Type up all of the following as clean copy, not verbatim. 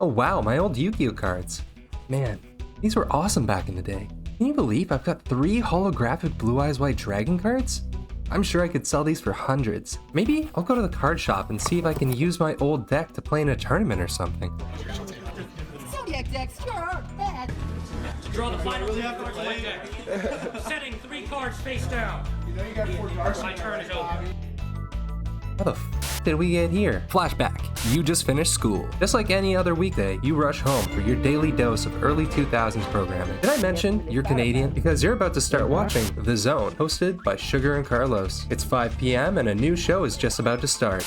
Oh wow, my old Yu-Gi-Oh cards. Man, these were awesome back in the day. Can you believe I've got 3 holographic Blue Eyes White Dragon cards? I'm sure I could sell these for hundreds. Maybe I'll go to the card shop and see if I can use my old deck to play in a tournament or something. Zodiac decks, you're bad. Draw the final 2 cards of my deck. Setting 3 cards face down. You know you got 4 cards. My turn is over. How the f did we get here? Flashback. You just finished school. Just like any other weekday, you rush home for your daily dose of early 2000s programming. Did I mention you're Canadian? Because you're about to start watching The Zone, hosted by Sugar and Carlos. It's 5 p.m. and a new show is just about to start.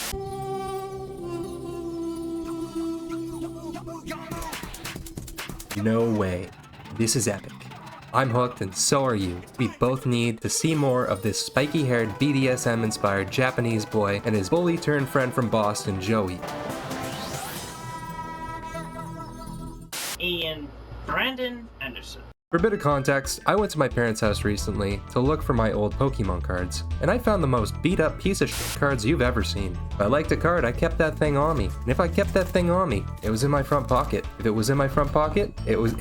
No way. This is epic. I'm hooked and so are you. We both need to see more of this spiky-haired BDSM-inspired Japanese boy and his bully-turned-friend from Boston, Joey. Ian Brandon Anderson. For a bit of context, I went to my parents' house recently to look for my old Pokemon cards, and I found the most beat-up piece of shit cards you've ever seen. If I liked a card, I kept that thing on me, and if I kept that thing on me, it was in my front pocket. If it was in my front pocket, it was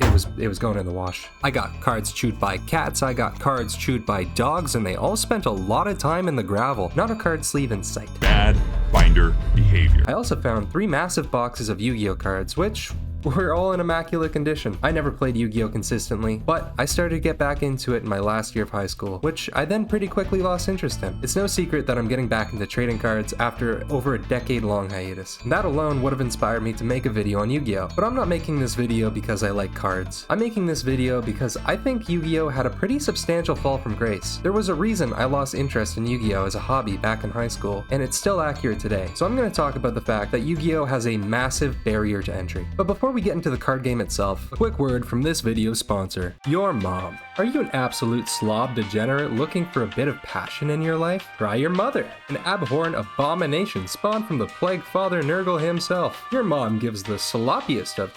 going in the wash. I got cards chewed by cats, I got cards chewed by dogs, and they all spent a lot of time in the gravel. Not a card sleeve in sight. Bad binder behavior. I also found 3 massive boxes of Yu-Gi-Oh cards, which were all in immaculate condition. I never played Yu-Gi-Oh consistently, but I started to get back into it in my last year of high school, which I then pretty quickly lost interest in. It's no secret that I'm getting back into trading cards after over a decade-long hiatus. And that alone would have inspired me to make a video on Yu-Gi-Oh! But I'm not making this video because I like cards. I'm making this video because I think Yu-Gi-Oh! Had a pretty substantial fall from grace. There was a reason I lost interest in Yu-Gi-Oh! As a hobby back in high school, and it's still accurate today. So I'm going to talk about the fact that Yu-Gi-Oh! Has a massive barrier to entry. But before we get into the card game itself, a quick word from this video's sponsor, your mom. Are you an absolute slob degenerate looking for a bit of passion in your life? Try your mother, an abhorrent abomination spawned from the plague father Nurgle himself. Your mom gives the sloppiest of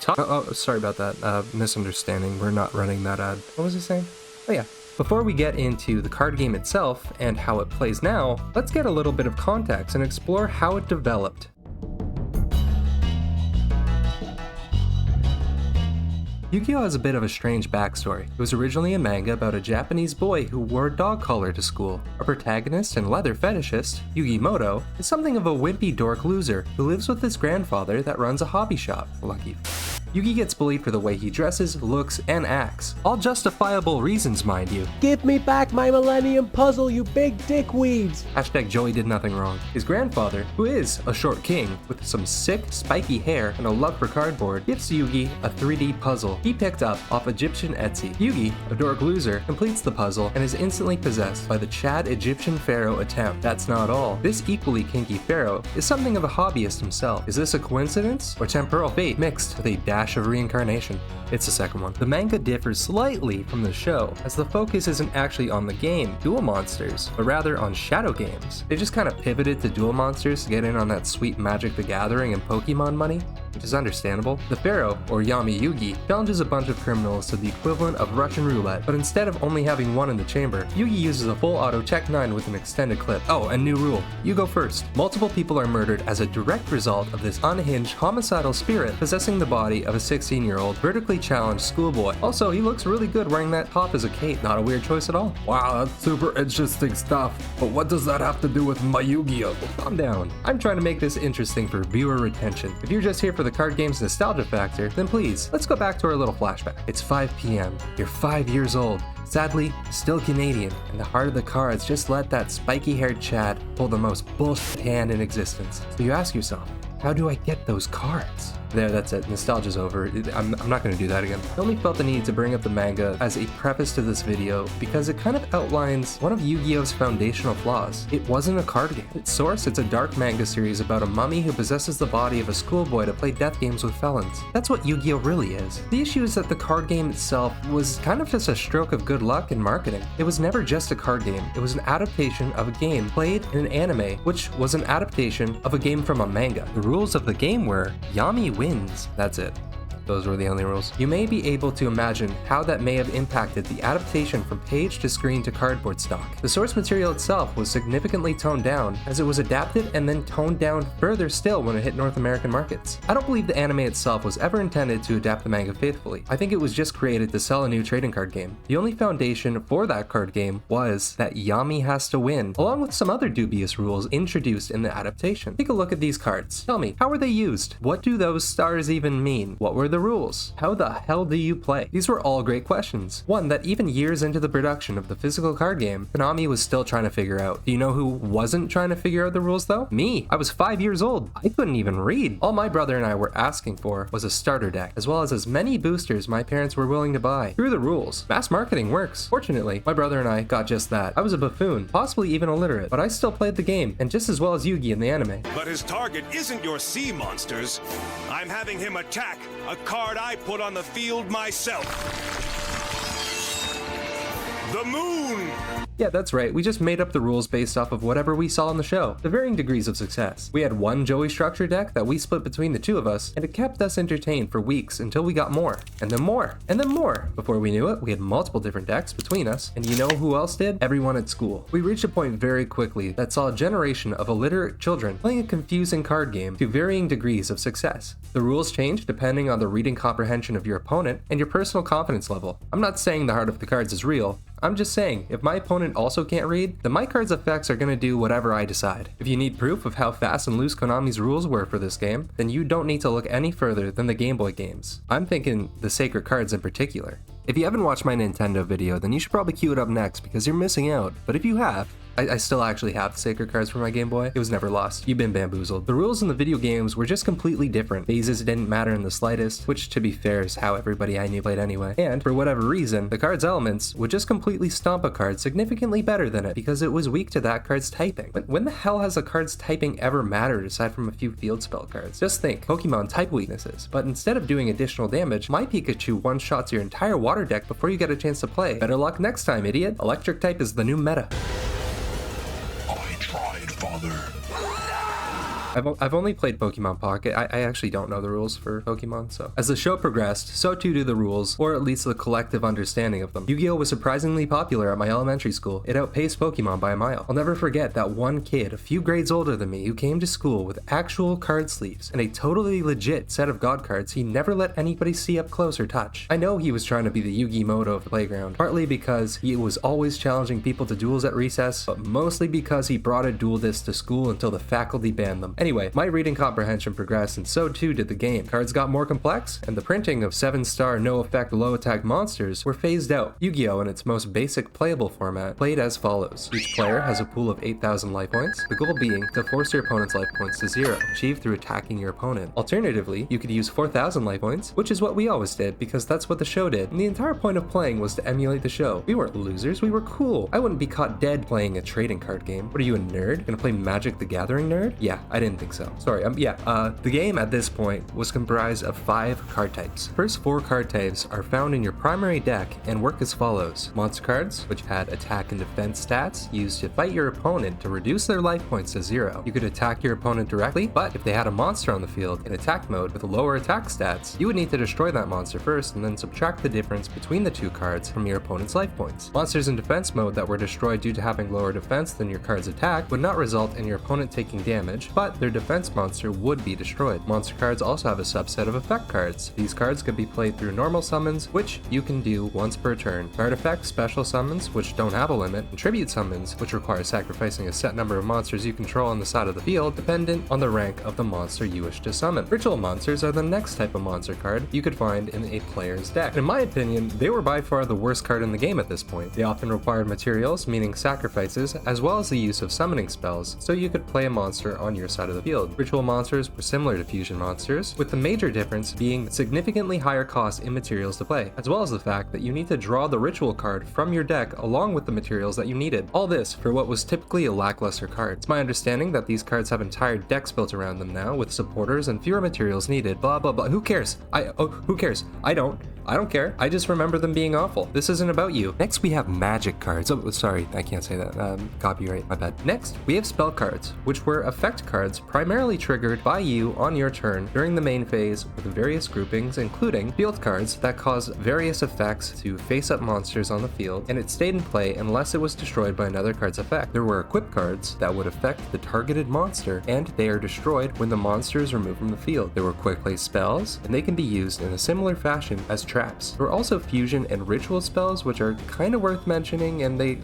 sorry about that, misunderstanding. We're not running that ad. What was I saying? Oh yeah. Before we get into the card game itself and how it plays now, let's get a little bit of context and explore how it developed. Yu-Gi-Oh! Has a bit of a strange backstory. It was originally a manga about a Japanese boy who wore a dog collar to school. Our protagonist and leather fetishist, Yugimoto, is something of a wimpy dork loser who lives with his grandfather that runs a hobby shop. Lucky. Yugi gets bullied for the way he dresses, looks, and acts. All justifiable reasons, mind you. Give me back my Millennium Puzzle, you big dickweeds! Hashtag Joey did nothing wrong. His grandfather, who is a short king with some sick, spiky hair and a love for cardboard, gives Yugi a 3D puzzle he picked up off Egyptian Etsy. Yugi, a dork loser, completes the puzzle and is instantly possessed by the Chad Egyptian pharaoh attempt. That's not all. This equally kinky pharaoh is something of a hobbyist himself. Is this a coincidence or temporal fate mixed with a dash of reincarnation? It's the second one. The manga differs slightly from the show, as the focus isn't actually on the game, Duel Monsters, but rather on shadow games. They just kind of pivoted to Duel Monsters to get in on that sweet Magic the Gathering and Pokemon money, which is understandable. The Pharaoh, or Yami Yugi, challenges a bunch of criminals to the equivalent of Russian roulette, but instead of only having one in the chamber, Yugi uses a full auto Tech 9 with an extended clip. Oh, and new rule, you go first. Multiple people are murdered as a direct result of this unhinged, homicidal spirit possessing the body of a 16-year-old, vertically challenged schoolboy. Also, he looks really good wearing that top as a cape. Not a weird choice at all. Wow, that's super interesting stuff. But what does that have to do with my Yu-Gi-Oh? Calm down. I'm trying to make this interesting for viewer retention. If you're just here for the card game's nostalgia factor, then please, let's go back to our little flashback. It's 5 p.m. You're 5 years old. Sadly, still Canadian, and the heart of the cards just let that spiky-haired Chad pull the most bullshit hand in existence. So you ask yourself, how do I get those cards? There, that's it. Nostalgia's over. I'm not going to do that again. I only felt the need to bring up the manga as a preface to this video because it kind of outlines one of Yu-Gi-Oh's foundational flaws. It wasn't a card game. Its source, it's a dark manga series about a mummy who possesses the body of a schoolboy to play death games with felons. That's what Yu-Gi-Oh really is. The issue is that the card game itself was kind of just a stroke of good luck in marketing. It was never just a card game. It was an adaptation of a game played in an anime, which was an adaptation of a game from a manga. The rules of the game were Yami wins. That's it. those were the only rules. You may be able to imagine how that may have impacted the adaptation from page to screen to cardboard stock. The source material itself was significantly toned down, as it was adapted and then toned down further still when it hit North American markets. I don't believe the anime itself was ever intended to adapt the manga faithfully. I think it was just created to sell a new trading card game. The only foundation for that card game was that Yami has to win, along with some other dubious rules introduced in the adaptation. Take a look at these cards. Tell me, how were they used? What do those stars even mean? What were the rules? How the hell do you play? These were all great questions. One that even years into the production of the physical card game, Konami was still trying to figure out. Do you know who wasn't trying to figure out the rules though? Me. I was 5 years old. I couldn't even read. All my brother and I were asking for was a starter deck, as well as many boosters my parents were willing to buy. Through the rules. Mass marketing works. Fortunately, my brother and I got just that. I was a buffoon, possibly even illiterate, but I still played the game, and just as well as Yugi in the anime. But his target isn't your sea monsters. I'm having him attack a card I put on the field myself. The moon! Yeah, that's right, we just made up the rules based off of whatever we saw in the show, the varying degrees of success. We had one Joey structure deck that we split between the two of us, and it kept us entertained for weeks until we got more, and then more, and then more. Before we knew it, we had multiple different decks between us, and you know who else did? Everyone at school. We reached a point very quickly that saw a generation of illiterate children playing a confusing card game to varying degrees of success. The rules changed depending on the reading comprehension of your opponent and your personal confidence level. I'm not saying the heart of the cards is real, I'm just saying, if my opponent also can't read, then my card's effects are gonna do whatever I decide. If you need proof of how fast and loose Konami's rules were for this game, then you don't need to look any further than the Game Boy games. I'm thinking the Sacred Cards in particular. If you haven't watched my Nintendo video, then you should probably queue it up next because you're missing out. But if you have, I still actually have the Sacred Cards for my Game Boy. It was never lost. You've been bamboozled. The rules in the video games were just completely different. Phases didn't matter in the slightest, which to be fair is how everybody I knew played anyway. And for whatever reason, the card's elements would just completely stomp a card significantly better than it because it was weak to that card's typing. But when the hell has a card's typing ever mattered aside from a few field spell cards? Just think, Pokemon type weaknesses. But instead of doing additional damage, my Pikachu one-shots your entire water deck before you get a chance to play. Better luck next time, idiot. Electric type is the new meta. Father. I've only played Pokemon Pocket. I actually don't know the rules for Pokemon, so. As the show progressed, so too do the rules, or at least the collective understanding of them. YuGiOh was surprisingly popular at my elementary school. It outpaced Pokemon by a mile. I'll never forget that one kid, a few grades older than me, who came to school with actual card sleeves and a totally legit set of God cards he never let anybody see up close or touch. I know he was trying to be the Yugi Moto of the playground, partly because he was always challenging people to duels at recess, but mostly because he brought a duel disc to school until the faculty banned them. Anyway, my reading comprehension progressed and so too did the game. Cards got more complex, and the printing of 7-star no-effect low-attack monsters were phased out. YuGiOh, in its most basic playable format, played as follows. Each player has a pool of 8,000 life points, the goal being to force your opponent's life points to 0, achieved through attacking your opponent. Alternatively, you could use 4,000 life points, which is what we always did because that's what the show did, and the entire point of playing was to emulate the show. We weren't losers, we were cool. I wouldn't be caught dead playing a trading card game. What are you, a nerd? Gonna play Magic the Gathering, nerd? Yeah, I didn't think so. Sorry, the game at this point was comprised of 5 card types. First 4 card types are found in your primary deck and work as follows. Monster cards, which had attack and defense stats, used to fight your opponent to reduce their life points to 0. You could attack your opponent directly, but if they had a monster on the field in attack mode with lower attack stats, you would need to destroy that monster first and then subtract the difference between the 2 cards from your opponent's life points. Monsters in defense mode that were destroyed due to having lower defense than your card's attack would not result in your opponent taking damage, but their defense monster would be destroyed. Monster cards also have a subset of effect cards. These cards could be played through normal summons, which you can do once per turn. Card effects, special summons, which don't have a limit, and tribute summons, which require sacrificing a set number of monsters you control on the side of the field, dependent on the rank of the monster you wish to summon. Ritual monsters are the next type of monster card you could find in a player's deck. In my opinion, they were by far the worst card in the game at this point. They often required materials, meaning sacrifices, as well as the use of summoning spells, so you could play a monster on your side of the field. Ritual monsters were similar to fusion monsters, with the major difference being significantly higher cost in materials to play, as well as the fact that you need to draw the ritual card from your deck along with the materials that you needed. All this for what was typically a lackluster card. It's my understanding that these cards have entire decks built around them now, with supporters and fewer materials needed, blah blah blah. Who cares? Who cares? I don't. I don't care. I just remember them being awful. This isn't about you. Next, we have magic cards. Oh, sorry, I can't say that. Copyright, my bad. Next, we have spell cards, which were effect cards primarily triggered by you on your turn during the main phase with various groupings, including field cards that cause various effects to face-up monsters on the field, and it stayed in play unless it was destroyed by another card's effect. There were equip cards that would affect the targeted monster, and they are destroyed when the monster is removed from the field. There were quick play spells, and they can be used in a similar fashion as traps. There were also fusion and ritual spells, which are kind of worth mentioning, and they,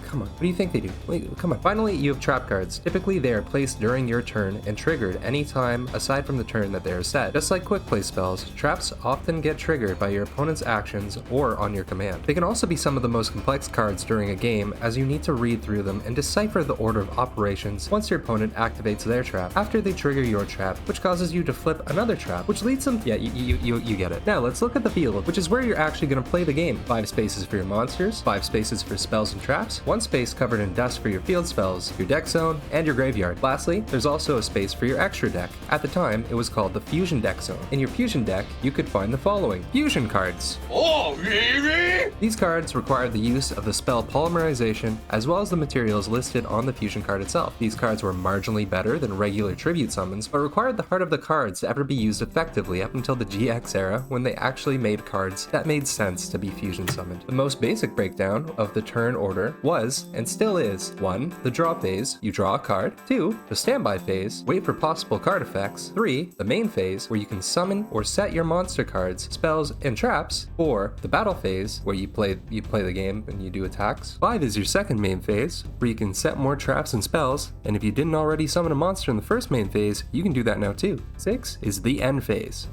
come on, what do you think they do? Wait, come on. Finally, you have trap cards. Typically, they are placed during your turn and triggered any time aside from the turn that they are set. Just like quick play spells, traps often get triggered by your opponent's actions or on your command. They can also be some of the most complex cards during a game, as you need to read through them and decipher the order of operations once your opponent activates their trap after they trigger your trap, which causes you to flip another trap, which leads them, yeah, you get it. Now let's look at the field, which is where you're actually going to play the game. 5 spaces for your monsters, 5 spaces for spells and traps, 1 space covered in dust for your field spells, your deck zone, and your graveyard. Lastly, there's also a space for your extra deck. At the time, it was called the fusion deck zone. In your fusion deck, you could find the following: fusion cards. Oh, really? These cards required the use of the spell polymerization as well as the materials listed on the fusion card itself. These cards were marginally better than regular tribute summons, but required the heart of the cards to ever be used effectively up until the GX era, when they actually made cards that made sense to be fusion summoned. The most basic breakdown of the turn order was, and still is, 1. The draw phase, you draw a card. 2. The standby phase, wait for possible card effects. 3. The main phase, where you can summon or set your monster cards, spells, and traps. 4. The battle phase, where you play the game and you do attacks. 5 is your second main phase, where you can set more traps and spells, and if you didn't already summon a monster in the first main phase, you can do that now too. 6 is the end phase.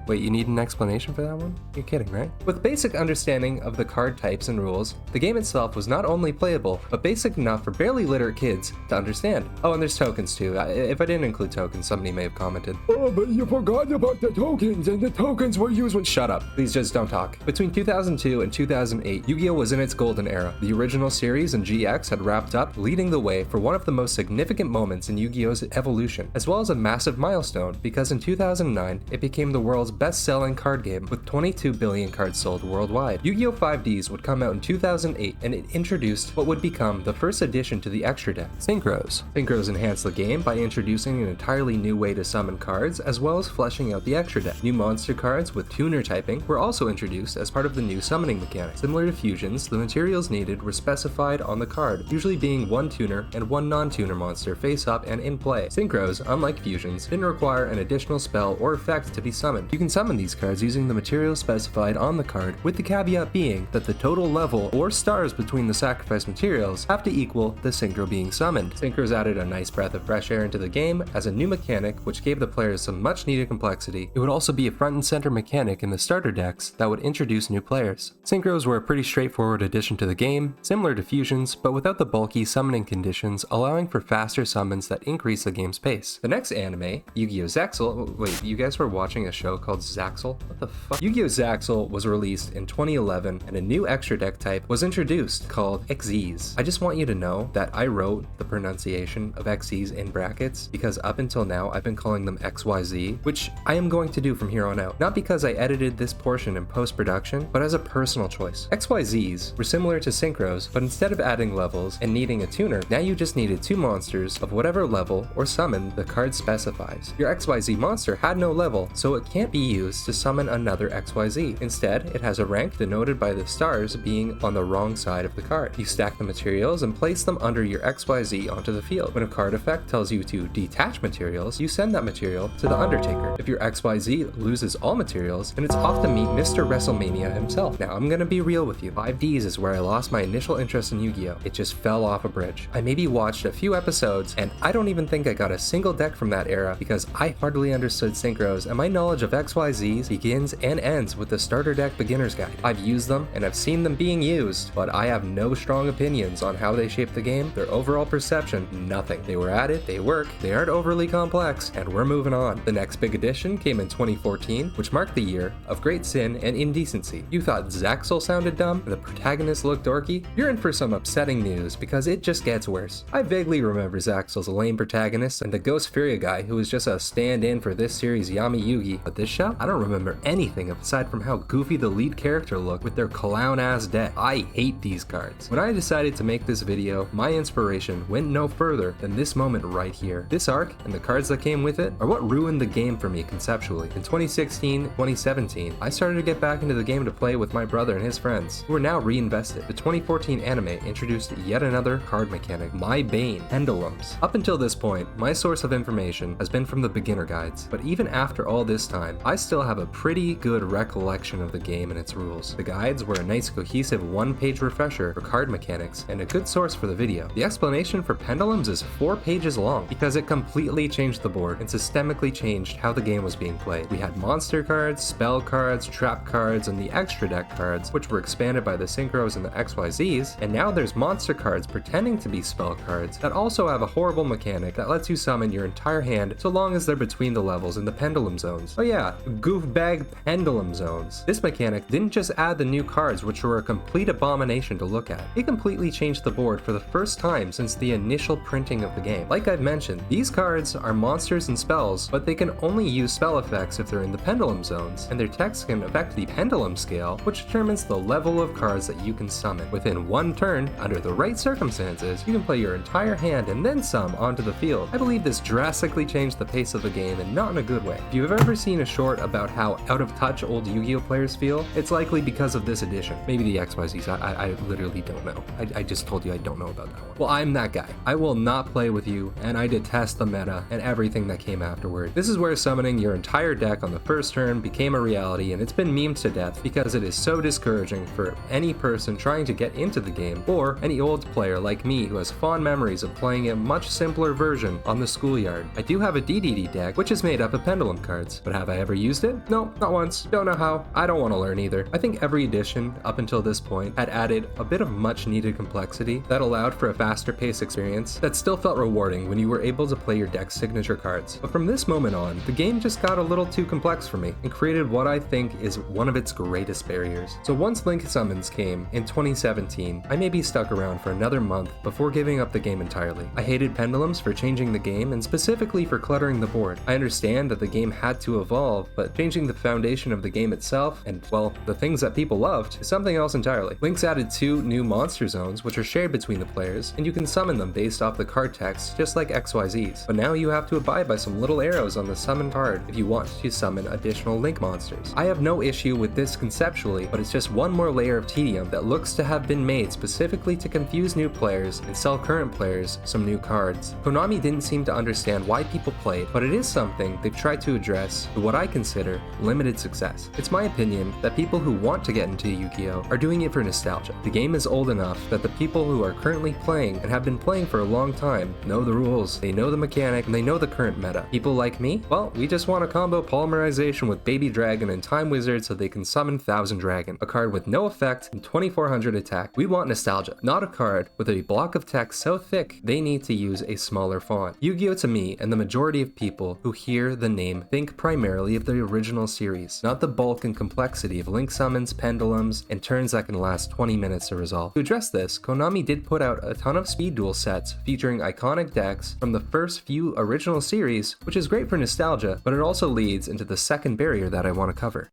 Wait, you need an explanation for that one? You're kidding, right? With basic understanding of the card types and rules, the game itself was not only playable, but basic enough for barely literate kids to understand. Oh, and there's tokens too. If I didn't include tokens, somebody may have commented. Oh, but you forgot about the tokens, and the tokens were used when— Shut up. Please just don't talk. Between 2002 and 2008, Yu-Gi-Oh was in its golden era. The original series and GX had wrapped up, leading the way for one of the most significant moments in Yu-Gi-Oh's evolution, as well as a massive milestone, because in 2009, it became the world's best-selling card game with 22 billion cards sold worldwide. Yu-Gi-Oh! 5Ds would come out in 2008, and it introduced what would become the first addition to the extra deck, Synchros. Synchros enhanced the game by introducing an entirely new way to summon cards, as well as fleshing out the extra deck. New monster cards with tuner typing were also introduced as part of the new summoning mechanic. Similar to fusions, the materials needed were specified on the card, usually being 1 tuner and 1 non-tuner monster face up and in play. Synchros, unlike fusions, didn't require an additional spell or effect to be summoned. You can summon these cards using the materials specified on the card, with the caveat being that the total level or stars between the sacrificed materials have to equal the synchro being summoned. Synchros added a nice breath of fresh air into the game as a new mechanic which gave the players some much needed complexity. It would also be a front and center mechanic in the starter decks that would introduce new players. Synchros were a pretty straightforward addition to the game, similar to fusions, but without the bulky summoning conditions, allowing for faster summons that increase the game's pace. The next anime, Yu-Gi-Oh! Zaxel— wait, you guys were watching a show called Zaxel? What the fuck? Yu-Gi-Oh! Zaxel was released in 2011, and a new extra deck type was introduced called XYZ. I just want you to know that I wrote the pronunciation of XYZ in brackets because up until now I've been calling them XYZ, which I am going to do from here on out. Not because I edited this portion in post-production, but as a personal choice. XYZs were similar to Synchros, but instead of adding levels and needing a tuner, now you just needed 2 monsters of whatever level or summon the card specifies. Your XYZ monster had no level, so it can't be used to summon another XYZ. Instead, it has a rank denoted by the stars being on the wrong side of the card. You stack the materials and place them under your XYZ onto the field. When a card effect tells you to detach materials, you send that material to the Undertaker. If your XYZ loses all materials, then it's off to meet Mr. WrestleMania himself. Now, I'm gonna be real with you. 5Ds is where I lost my initial interest in Yu-Gi-Oh! It just fell off a bridge. I maybe watched a few episodes, and I don't even think I got a single deck from that era because I hardly understood Synchros, and my knowledge of XYZs begins and ends with the starter deck beginner's guide. I've used them and I've seen them being used, but I have no strong opinions on how they shape the game, their overall perception, nothing. They were added, they work, they aren't overly complex, and we're moving on. The next big addition came in 2014, which marked the year of great sin and indecency. You thought Zaxel sounded dumb and the protagonist looked dorky? You're in for some upsetting news because it just gets worse. I vaguely remember Zaxel's lame protagonist and the Ghost Furia guy who was just a stand-in for this series' Yami Yugi, but this show out, I don't remember anything aside from how goofy the lead character looked with their clown-ass deck. I hate these cards. When I decided to make this video, my inspiration went no further than this moment right here. This arc and the cards that came with it are what ruined the game for me conceptually. In 2016, 2017, I started to get back into the game to play with my brother and his friends, who are now reinvested. The 2014 anime introduced yet another card mechanic, my bane, pendulums. Up until this point, my source of information has been from the beginner guides, but even after all this time, I still have a pretty good recollection of the game and its rules. The guides were a nice cohesive one-page refresher for card mechanics and a good source for the video. The explanation for pendulums is 4 pages long because it completely changed the board and systemically changed how the game was being played. We had monster cards, spell cards, trap cards, and the extra deck cards, which were expanded by the synchros and the XYZs, and now there's monster cards pretending to be spell cards that also have a horrible mechanic that lets you summon your entire hand so long as they're between the levels in the pendulum zones. Oh yeah, goofbag pendulum zones. This mechanic didn't just add the new cards, which were a complete abomination to look at. It completely changed the board for the first time since the initial printing of the game. Like I've mentioned, these cards are monsters and spells, but they can only use spell effects if they're in the pendulum zones, and their text can affect the pendulum scale, which determines the level of cards that you can summon. Within one turn, under the right circumstances, you can play your entire hand and then some onto the field. I believe this drastically changed the pace of the game, and not in a good way. If you've ever seen a short about how out of touch old Yu-Gi-Oh players feel, it's likely because of this edition. Maybe the XYZs, I literally don't know. I just told you I don't know about that one. Well, I'm that guy. I will not play with you, and I detest the meta and everything that came afterward. This is where summoning your entire deck on the first turn became a reality, and it's been memed to death because it is so discouraging for any person trying to get into the game, or any old player like me who has fond memories of playing a much simpler version on the schoolyard. I do have a DDD deck, which is made up of pendulum cards, but have I ever used it? No, not once. Don't know how. I don't want to learn either. I think every edition up until this point had added a bit of much needed complexity that allowed for a faster paced experience that still felt rewarding when you were able to play your deck's signature cards. But from this moment on, the game just got a little too complex for me and created what I think is one of its greatest barriers. So once Link Summons came in 2017, I maybe stuck around for another month before giving up the game entirely. I hated pendulums for changing the game and specifically for cluttering the board. I understand that the game had to evolve, but changing the foundation of the game itself and, well, the things that people loved is something else entirely. Link's added 2 new monster zones which are shared between the players, and you can summon them based off the card text just like XYZs. But now you have to abide by some little arrows on the summon card if you want to summon additional Link monsters. I have no issue with this conceptually, but it's just one more layer of tedium that looks to have been made specifically to confuse new players and sell current players some new cards. Konami didn't seem to understand why people played, but it is something they've tried to address to what I consider limited success. It's my opinion that people who want to get into Yu-Gi-Oh are doing it for nostalgia. The game is old enough that the people who are currently playing and have been playing for a long time know the rules, they know the mechanic, and they know the current meta. People like me, well, we just want to combo polymerization with Baby Dragon and Time Wizard so they can summon Thousand Dragon, a card with no effect and 2400 attack. We want nostalgia, not a card with a block of text so thick they need to use a smaller font. Yu-Gi-Oh to me and the majority of people who hear the name think primarily of the original series, not the bulk and complexity of Link summons, pendulums, and turns that can last 20 minutes to resolve. To address this, Konami did put out a ton of speed duel sets featuring iconic decks from the first few original series, which is great for nostalgia, but it also leads into the second barrier that I want to cover.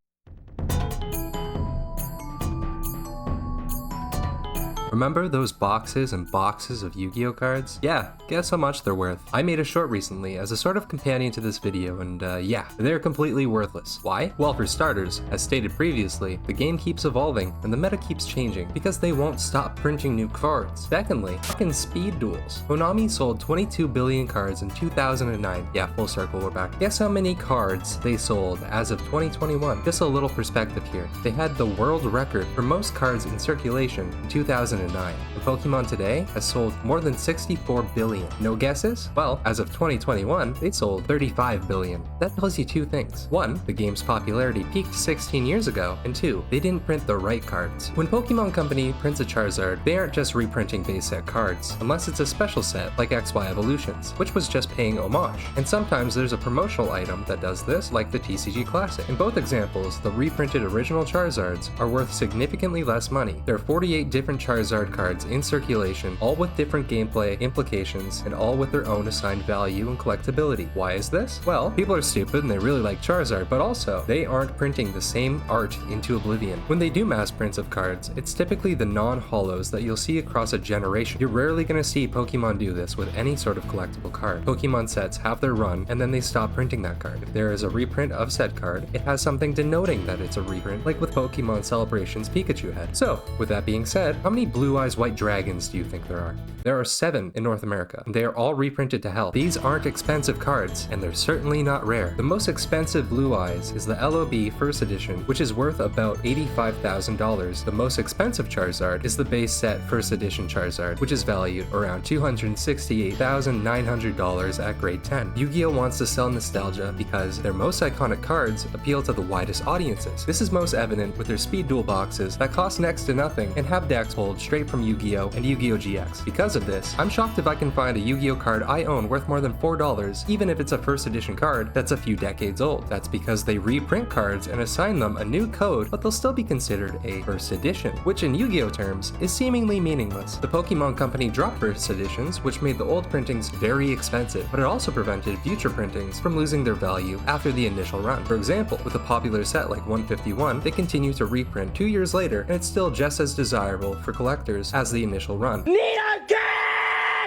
Remember those boxes and boxes of Yu-Gi-Oh cards? Yeah, guess how much they're worth. I made a short recently as a sort of companion to this video, and yeah, they're completely worthless. Why? Well, for starters, as stated previously, the game keeps evolving and the meta keeps changing because they won't stop printing new cards. Secondly, fucking speed duels. Konami sold 22 billion cards in 2009. Yeah, full circle, we're back. Guess how many cards they sold as of 2021? Just a little perspective here. They had the world record for most cards in circulation in 2009. And Pokemon today has sold more than 64 billion. No guesses? Well, as of 2021, they sold 35 billion. That tells you 2 things. 1, the game's popularity peaked 16 years ago, and 2, they didn't print the right cards. When Pokemon Company prints a Charizard, they aren't just reprinting base set cards, unless it's a special set like XY Evolutions, which was just paying homage. And sometimes there's a promotional item that does this, like the TCG Classic. In both examples, the reprinted original Charizards are worth significantly less money. There are 48 different Charizards Charizard cards in circulation, all with different gameplay implications, and all with their own assigned value and collectability. Why is this? Well, people are stupid and they really like Charizard, but also, they aren't printing the same art into oblivion. When they do mass prints of cards, it's typically the non-holos that you'll see across a generation. You're rarely going to see Pokemon do this with any sort of collectible card. Pokemon sets have their run, and then they stop printing that card. If there is a reprint of said card, it has something denoting that it's a reprint, like with Pokemon Celebration's Pikachu head. So, with that being said, how many Blue Eyes White Dragons do you think there are? There are 7 in North America, and they are all reprinted to hell. These aren't expensive cards, and they're certainly not rare. The most expensive Blue Eyes is the LOB First Edition, which is worth about $85,000. The most expensive Charizard is the base set First Edition Charizard, which is valued around $268,900 at grade 10. Yu-Gi-Oh wants to sell nostalgia because their most iconic cards appeal to the widest audiences. This is most evident with their Speed Duel boxes that cost next to nothing and have decks pulled straight from Yu-Gi-Oh and Yu-Gi-Oh GX. Because of this, I'm shocked if I can find a Yu-Gi-Oh card I own worth more than $4, even if it's a first edition card that's a few decades old. That's because they reprint cards and assign them a new code, but they'll still be considered a first edition, which in Yu-Gi-Oh terms is seemingly meaningless. The Pokemon Company dropped first editions, which made the old printings very expensive, but it also prevented future printings from losing their value after the initial run. For example, with a popular set like 151, they continue to reprint 2 years later, and it's still just as desirable for collectors as the initial run.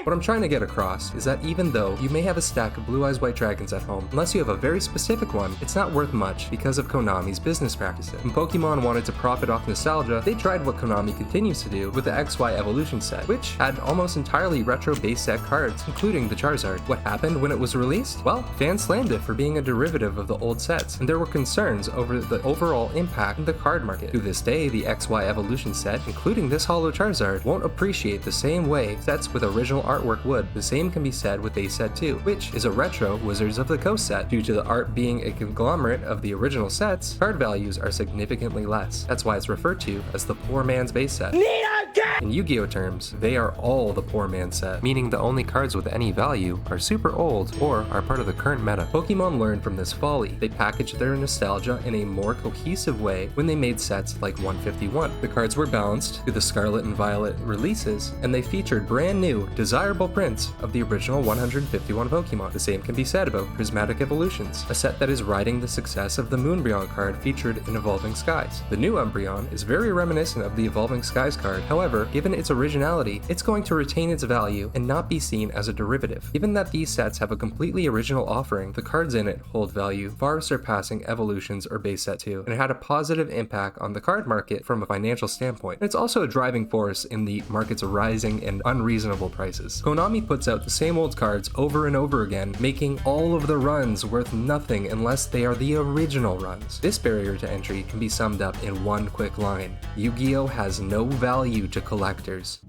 What I'm trying to get across is that even though you may have a stack of Blue Eyes White Dragons at home, unless you have a very specific one, it's not worth much because of Konami's business practices. When Pokemon wanted to profit off nostalgia, they tried what Konami continues to do with the XY Evolution set, which had almost entirely retro base set cards, including the Charizard. What happened when it was released? Well, fans slammed it for being a derivative of the old sets, and there were concerns over the overall impact in the card market. To this day, the XY Evolution set, including this Holo Charizard, won't appreciate the same way sets with original artwork would. The same can be said with Base Set 2, which is a retro Wizards of the Coast set. Due to the art being a conglomerate of the original sets, card values are significantly less. That's why it's referred to as the poor man's base set. In Yu-Gi-Oh terms, they are all the poor man's set, meaning the only cards with any value are super old or are part of the current meta. Pokemon learned from this folly. They packaged their nostalgia in a more cohesive way when they made sets like 151. The cards were balanced to the Scarlet and Violet releases, and they featured brand new, desirable prints of the original 151 Pokemon. The same can be said about Prismatic Evolutions, a set that is riding the success of the Moonbryon card featured in Evolving Skies. The new Umbreon is very reminiscent of the Evolving Skies card, however, given its originality, it's going to retain its value and not be seen as a derivative. Given that these sets have a completely original offering, the cards in it hold value far surpassing Evolutions or Base Set 2, and it had a positive impact on the card market from a financial standpoint. And it's also a driving force in the market's rising and unreasonable prices. Konami puts out the same old cards over and over again, making all of the runs worth nothing unless they are the original runs. This barrier to entry can be summed up in one quick line: Yu-Gi-Oh has no value to collectors.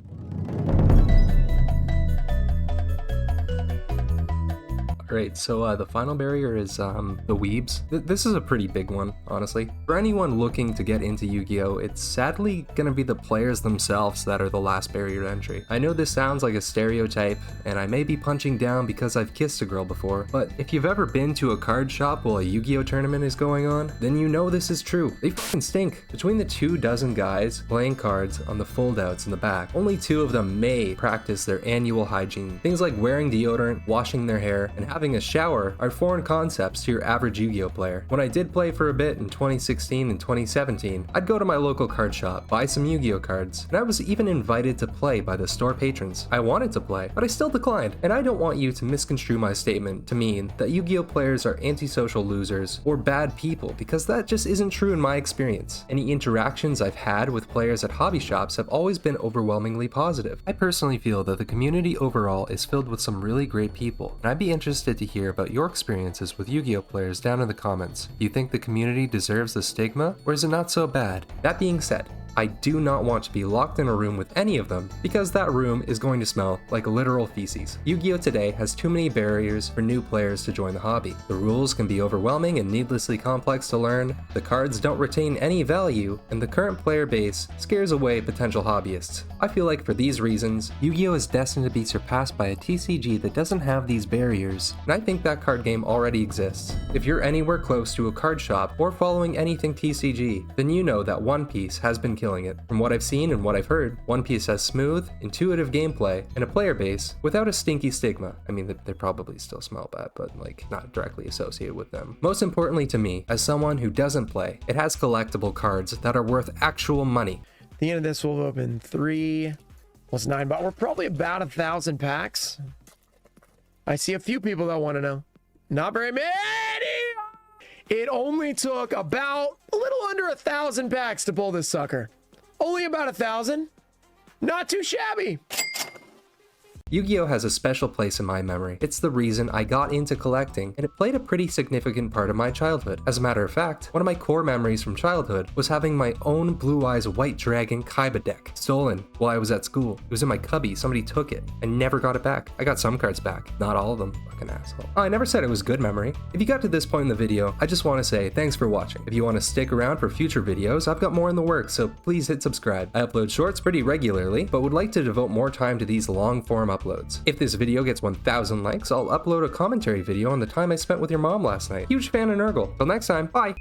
Alright, so the final barrier is the weebs. This is a pretty big one, honestly. For anyone looking to get into Yu-Gi-Oh, it's sadly gonna be the players themselves that are the last barrier to entry. I know this sounds like a stereotype, and I may be punching down because I've kissed a girl before, but if you've ever been to a card shop while a Yu-Gi-Oh tournament is going on, then you know this is true. They fucking stink. Between the 24 guys playing cards on the foldouts in the back, only 2 of them may practice their annual hygiene. Things like wearing deodorant, washing their hair, and having a shower are foreign concepts to your average Yu-Gi-Oh player. When I did play for a bit in 2016 and 2017, I'd go to my local card shop, buy some Yu-Gi-Oh cards, and I was even invited to play by the store patrons. I wanted to play, but I still declined, and I don't want you to misconstrue my statement to mean that Yu-Gi-Oh players are antisocial losers or bad people, because that just isn't true in my experience. Any interactions I've had with players at hobby shops have always been overwhelmingly positive. I personally feel that the community overall is filled with some really great people, and I'd be interested to hear about your experiences with Yu-Gi-Oh players down in the comments. Do you think the community deserves the stigma, or is it not so bad? That being said, I do not want to be locked in a room with any of them, because that room is going to smell like literal feces. Yu-Gi-Oh today has too many barriers for new players to join the hobby. The rules can be overwhelming and needlessly complex to learn, the cards don't retain any value, and the current player base scares away potential hobbyists. I feel like for these reasons, Yu-Gi-Oh is destined to be surpassed by a TCG that doesn't have these barriers, and I think that card game already exists. If you're anywhere close to a card shop or following anything TCG, then you know that One Piece has been killed killing it. From what I've seen and what I've heard, One Piece has smooth, intuitive gameplay and a player base without a stinky stigma. I mean, they probably still smell bad, but like not directly associated with them. Most importantly to me, as someone who doesn't play, it has collectible cards that are worth actual money. The end of this will open 3 plus 9, but we're probably about 1,000 packs. I see a few people that want to know. Not very many. It only took about a little under 1,000 packs to pull this sucker. Only about 1,000. Not too shabby. Yu-Gi-Oh has a special place in my memory. It's the reason I got into collecting, and it played a pretty significant part of my childhood. As a matter of fact, one of my core memories from childhood was having my own Blue Eyes White Dragon Kaiba deck stolen while I was at school. It was in my cubby, somebody took it. I never got it back. I got some cards back, not all of them. Fucking asshole. Oh, I never said it was good memory. If you got to this point in the video, I just want to say thanks for watching. If you want to stick around for future videos, I've got more in the works, so please hit subscribe. I upload shorts pretty regularly, but would like to devote more time to these long form uploads. If this video gets 1,000 likes, I'll upload a commentary video on the time I spent with your mom last night. Huge fan of Nurgle. Till next time, bye!